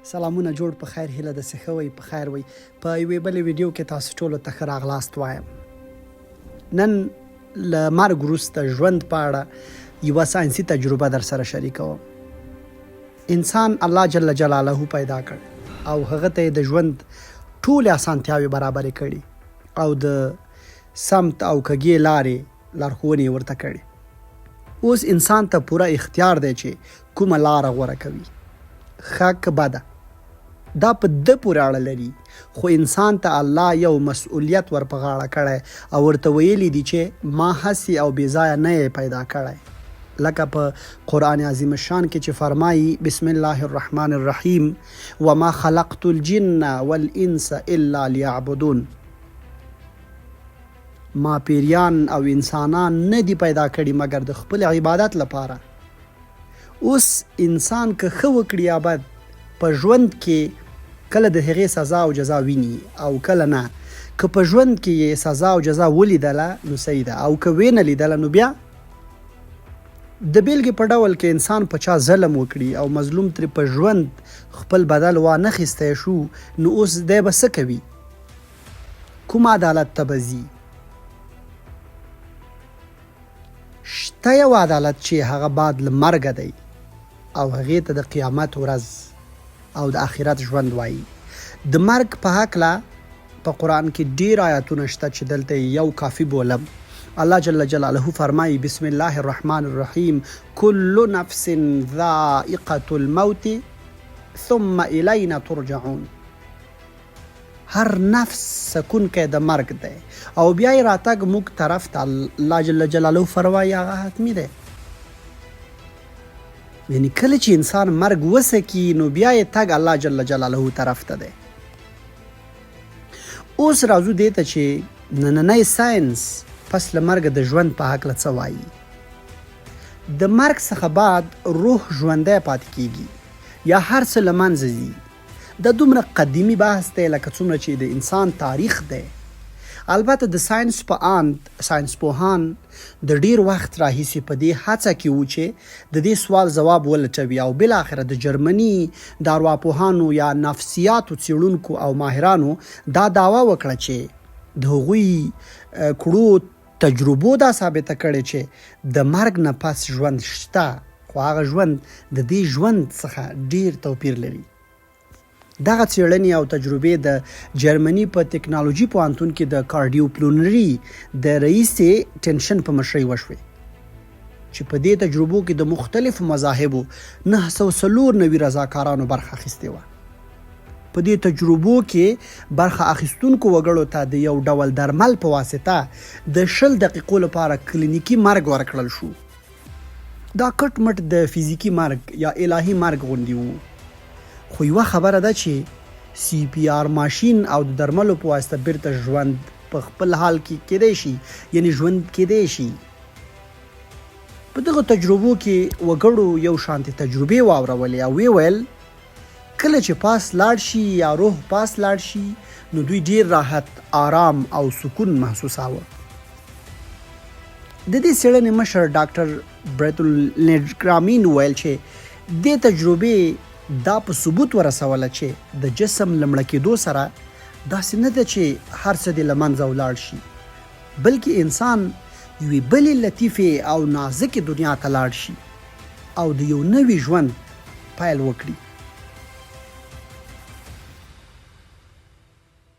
سلامونه جوړ په خیر هیله د سخوي په خیر وي په یوې بلې ویډیو کې تاسو ټولو ته ښه راغلاست وایم. نن له مرګ وروسته ژوند په اړه یوه ساینسي تجربه در سره شریکوم. انسان الله جل جلاله پیدا کړ او هغه ته د ژوند ټولې اسانتیاوې برابرې کړي او د سمت او کږې لارې لارښوونې ورته کړي. اوس انسان ته پوره اختیار دی چې کومه لاره غوره کوي، ښه که بده. دا په ده پورې اړه لري، خو انسان ته الله یو مسؤلیت ور په غاړه کړی او ورته ویلي دي چې ما هسې او بې ځایه نه یې پیدا کړی. لکه په قرآن عظیم شان کې چې فرمایي بسم الله الرحمن الرحیم وما خلقت الجن والانس الا لیعبدون. ما پیریان او انسانان نه دي پیدا کړي مګر د خپل عبادت لپاره. اوس انسان که ښه وکړي یا بد په ژوند کې کله د هغې سزا او جزا ویني او کله نه. که په ژوند کې یې سزا او جزا ولیدله نو صحیح ده، او که ویې نه لیدله نو بیا د بیلګې په ډول کې انسان په چا ظلم وکړي او مظلوم ترې په ژوند خپل بدل وانخیستی شو نو اوس دی به څه کوي؟ کوم عدالت ته به ځي؟ شته یو عدالت چې هغه بعد له مرګه دی او هغې ته د قیامت ورځ او د آخرت ژوند وایي. د مرګ په هکله په قرآن کې ډېر آیاتونه شته چې دلته یو کافي بولم. الله جل جلاله فرمایي بسم الله الرحمن الرحیم کل نفس ذائقة الموت ثم الینا ترجعون. هر نفس سکونکی د مرګ دی او بیا یې راتګ موږ طرف ته الله جل جلاله فرمایي هغه حتمي دی. یعنی کله چې انسان مرګ وسکي نو بیا یې تګ الله جل جلاله طرف ته دی. اوس راځو دې ته چې نننی ساینس پس له مرګه د ژوند په هکله څه وایي. د مرګ څخه بعد روح ژوندی پاتې کیږي یا هر څه له منځه ځي. دا دومره قدیمي بحث دی لکه څومره چې د انسان تاریخ دی. البته د ساینس په اند ساینسپوهان د ډیر وخت راهیسې په دې هڅه کې وو چې د دې سوال ځواب ولټوي او بالاخره د جرمني د ارواپوهانو یا نفسیاتو څیړونکو او ماهرانو دا دعوه وکړه چې د هغوی کړو تجربو دا ثابته کړې چې د مرګ نه پس ژوند شته، خو هغه ژوند د دې ژوند څخه ډیر توپیر لري. دغه څیړنې او تجربې د جرمني په ټکنالوژي پوهنتون کې د کارډیوپلمونري د رئیس ټنشن په مشرۍ وشوې چې په دې تجربو کې د مختلفو مذاهبو 994 رضاکارانو برخه اخیستې وه. په دې تجربو کې برخه اخیستونکو وګړو ته د یو ډول درمل په واسطه د 20 دقیقو لپاره کلینیکي مرګ ورکړل شو. دا کټ مټ د فزیکي مرګ یا الهي مرګ غوندې وو. خو یوه خبره ده چې CPR ماشین او د درملو په واسطه بیرته ژوند په خپل حال کې کېدی شي، یعنی ژوند کېدی شي. په دغه تجربو کې وګړو یو شانتي تجربې واورولې او ویې ویل کله چې پاس لاړ شي یا روح پاس لاړ شي نو دوی ډیر راحت، آرام او سکون محسوساوه. د دې څېړنې مشر ډاکټر برتولنګرامین ویل چې دې تجربې دا په ثبوت ورسوله چې د جسم له مړه کېدو سره داسې نه ده چې هر څه دې له منځه ولاړ شي، بلکې انسان یوې بلې لطیفې او نازکې دنیا ته لاړ شي او د یو نوي ژوند پیل وکړي.